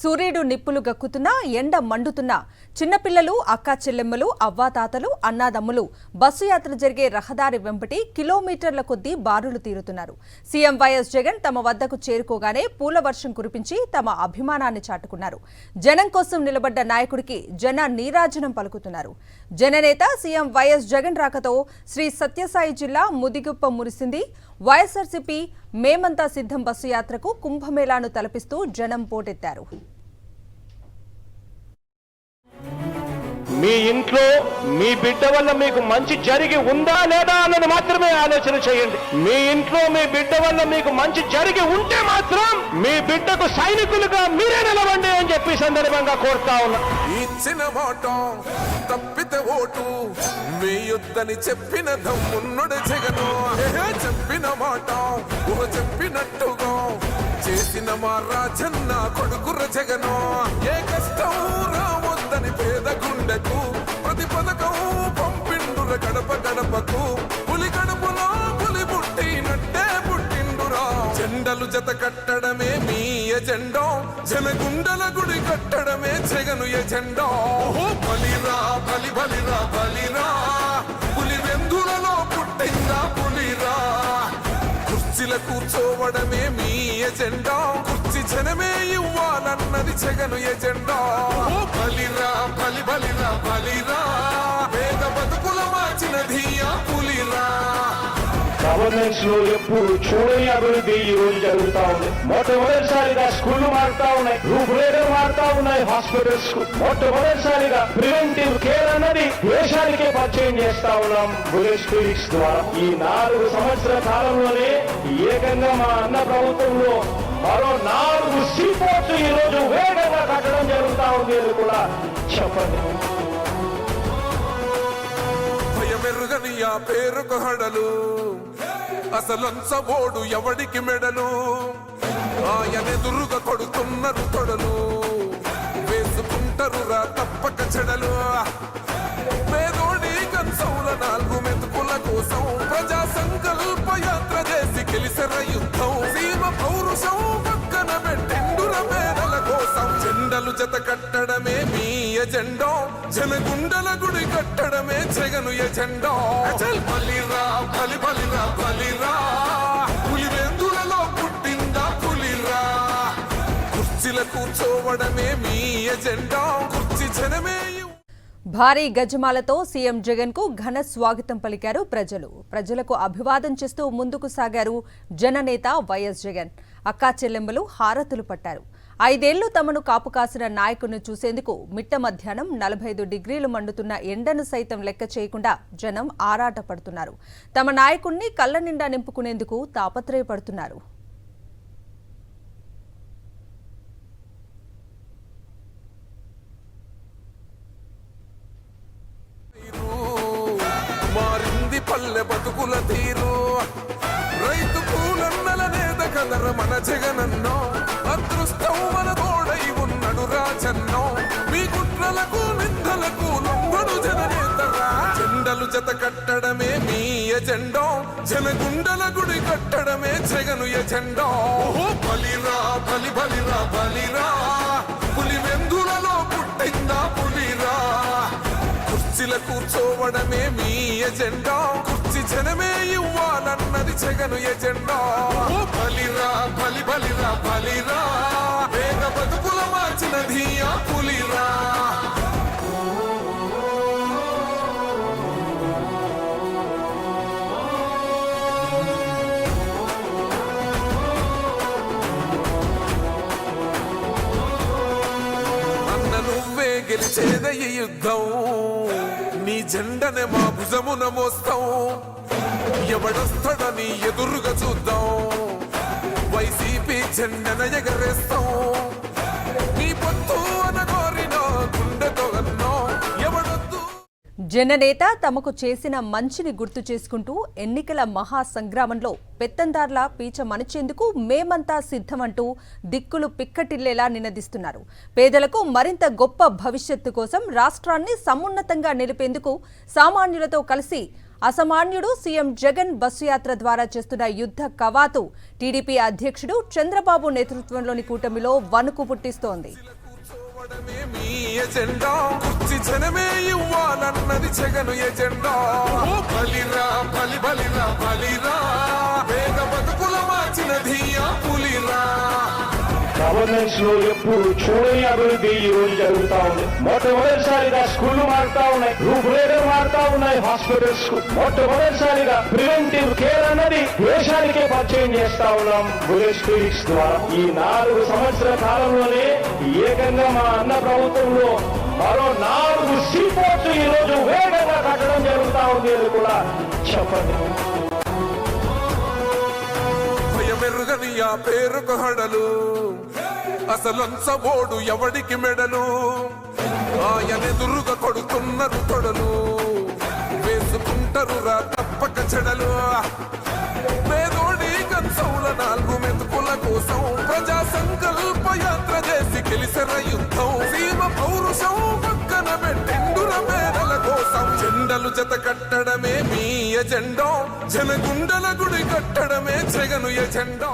సూర్యుడు నిప్పులు గక్కుతున్నా ఎండ మండుతున్నా చిన్నపిల్లలు అక్కా చెల్లెమ్మలు అవ్వాతాతలు అన్నాదమ్ములు బస్సు యాత్ర జరిగే రహదారి వెంబటి కిలోమీటర్ల కొద్దీ బారులు తీరుతున్నారు. సీఎం వైఎస్ జగన్ తమ వద్దకు చేరుకోగానే పూల వర్షం కురిపించి తమ అభిమానాన్ని చాటుకున్నారు. జనం కోసం నిలబడ్డ నాయకుడికి జన నీరాజనం పలుకుతున్నారు. జననేత సీఎం వైఎస్ జగన్ రాకతో శ్రీ సత్యసాయి జిల్లా ముదిగుప్ప మురిసింది. వైఎస్ఆర్సీపీ మేమంతా సిద్ధం బస్సు యాత్రకు కుంభమేళాను తలపిస్తూ జనం పోటెత్తారు. మీ ఇంట్లో మీ బిడ్డ వల్ల మీకు మంచి జరిగి ఉందా లేదా అన్నది మాత్రమే ఆలోచన చేయండి. మీ ఇంట్లో మీ బిడ్డ వల్ల మీకు మంచి జరిగి ఉంటే మాత్రం మీ బిడ్డకు సైనికులుగా మీరే నిలవండి అని చెప్పి సందర్భంగా కోరుతా ఉన్నా. ఇచ్చిన మాట తప్పితే ఓటు మీ యుద్ధని చెప్పిన దమ్మున్నడు జగను. చెప్పిన మాట చెప్పినట్టుగా చేసిన మా రాజన్న కొడుకుర జగను. ఏ కష్టం రావద్దని పేద గుండెకు ప్రతి పథకం పంపిండుర గడప గడపకు. పులి గడపలో పులి పుట్టినట్టే పుట్టిండురా. జెండలు జత కట్టడమే మీ ఎజెండా, జనగుండల గుడి కట్టడమే జగను ఎజెండా. బలిరా బలి బలిరా బలిరా, పులి వెందులలో పుట్టిందా పులిరా. కుర్చీల కూర్చోవడమే మీ ఎజెండా, కుర్చీ జనమే ఇవ్వాలన్నది జగను ఎజెండా. బలిరా బలి బలిరా బలిరా, పేద బతుకుల మార్చినది ఆ పులిరా. గవర్నెన్స్ లో ఎప్పుడు చూడని అభివృద్ధి ఈ రోజు జరుగుతా ఉంది. మొట్టమొదటిసారిగా స్కూళ్లు మారుతా ఉన్నాయి, రూపురేఖలు మారుతా ఉన్నాయి. హాస్పిటల్స్ మొట్టమొదటిసారిగా ప్రివెంటివ్ కేర్ అన్నది దేశానికే పరిచయం చేస్తా ఉన్నాం బుల్లెట్ క్లినిక్స్ ద్వారా. ఈ 4 సంవత్సరాల కాలంలోనే ఏకంగా మా అన్న ప్రభుత్వంలో మరో 4 సీపోర్ట్స్ ఈ రోజు వేగంగా కట్టడం జరుగుతా ఉంది అని కూడా చెప్పండి. భయమెరుగని ఆ పేరుకు హడలు, అసలంచబోడు ఎవడికి మెడలు. ఆయనెదురుగా కొడుతున్నారు తొడలు, వేసుకుంటారు రా తప్పక చెడలు. పేదోడి కంచౌల 4 మెతుకుల కోసం ప్రజా సంకల్ప యాత్ర చేసి గెలిసెర యుద్ధం. సీమ పౌరుషం పక్కన పెట్టిండుర పేదల కోసం. జెండలు జత కట్టడమే మీ ఎజెండా, జనగుండల గుడి కట్టడమే జగను ఎజెండా. బలిరా బలి బలిరా బలిరా, పులి వెందులలో పుట్టిందా పులిరా. కుర్చీల కూర్చోవడమే మీ ఎజెండా, కుర్చీ జనమే. భారీ గజమాలతో సీఎం జగన్ కు ఘన స్వాగతం పలికారు ప్రజలు. ప్రజలకు అభివాదం చేస్తూ ముందుకు సాగారు జననేత వైఎస్ జగన్. అక్కా చెల్లెమ్మలు హారతులు పట్టారు. 5 ఏళ్లు తమను కాపు కాసిన నాయకుడిని చూసేందుకు మిట్ట మధ్యాహ్నం 45 డిగ్రీలు మండుతున్న ఎండను సైతం లెక్క చేయకుండా జనం ఆరాట పడుతున్నారు. తమ నాయకుడిని కళ్ల నిండా నింపుకునేందుకు తాపత్రయపడుతున్నారు. మారింది పల్లె బతుకుల తీరు, రైతు కూలన్నల నేత కదర మన జగనన్నో. అదృష్టం మన తోడై ఉన్నడు రాజన్నో, మీ కుట్రలకు నిందలకు లొంగడు జననేతరా. జెండలు జత కట్టడమే మీ ఎజెండా, జనగుండల గుడి కట్టడమే జగను ఎజెండా. బలిరా బలి బలిరా బలిరా, పులి వెందులలో పుట్టిందా పులిరా. కుర్చీల కూర్చోవడమే మీ ఎజెండా, కుర్చీ జనమే ఇవ్వాలన్నది జగను ఎజెండా. బలిరా బలి బలిరా బలిరా, పేద బతుకుల మార్చినది ఆ పులిరా. అన్న నువ్వే గెలిచేద ఈ యుద్ధం, నీ జెండనే మా భుజమున మోస్తాం. ఎవడొస్తాడని ఎదురుగా చూద్దాం, వైసీపీ జెండన ఎగరేస్తాం. నీ పొత్తు అనగోరిన గుండెతో అన్నో ఎవడొద్దు. జననేత తమకు చేసిన మంచిని గుర్తు చేసుకుంటూ ఎన్నికల మహాసంగ్రామంలో పెత్తందార్ల పీచ మణిచేందుకు మేమంతా సిద్ధమంటూ దిక్కులు పిక్కటిల్లేలా నినదిస్తున్నారు. పేదలకు మరింత గొప్ప భవిష్యత్తు కోసం రాష్ట్రాన్ని సమున్నతంగా నిలిపేందుకు సామాన్యులతో కలిసి అసామాన్యుడు సీఎం జగన్ బస్సు యాత్ర ద్వారా చేస్తున్న యుద్ధ కవాతు టీడీపీ అధ్యక్షుడు చంద్రబాబు నేతృత్వంలోని కూటమిలో వణుకు పుట్టిస్తోంది. కూర్చోవడమే మీ ఎజెండా, కుర్చీ జనమే ఇవ్వాలన్నది జగను ఎజెండా. బలిరా బలి బలిరా బలిరా, పేద బతుకుల మార్చినది ఆ పులిరా. గవర్నెన్స్ లో ఎప్పుడు చూడని అభివృద్ధి ఈ రోజు జరుగుతా ఉంది. మొట్టమొదటిసారిగా స్కూళ్లు మారుతా ఉన్నాయి, రూపురేఖలు మారుతా ఉన్నాయి. హాస్పిటల్స్ మొట్టమొదటిసారిగా ప్రివెంటివ్ కేర్ అన్నది దేశానికే పరిచయం చేస్తా ఉన్నాం బుల్లెట్ క్లినిక్స్ ద్వారా. ఈ 4 సంవత్సరాల కాలంలోనే ఏకంగా మా అన్న ప్రభుత్వంలో మరో 4 సీపోర్ట్స్ ఈ రోజు వేగంగా కట్టడం జరుగుతా ఉంది అని కూడా చెప్పండి. భయమెరుగని ఆ పేరుకు హడలు, అసలంచబోడు ఎవడికి మెడలు. ఆయనెదురుగా కొడుతున్నారు తొడలు, వేసుకుంటారు రా తప్పక చెడలు. పేదోడి కంచౌల 4 మెతుకుల కోసం ప్రజా సంకల్ప యాత్ర చేసి గెలిసిన యుద్ధం. సీమ పౌరుషం పక్కన పెట్టిండుర పేదల కోసం. జెండలు జత కట్టడమే మీ ఎజెండా, జనగుండల గుడి కట్టడమే జగను ఎజెండా.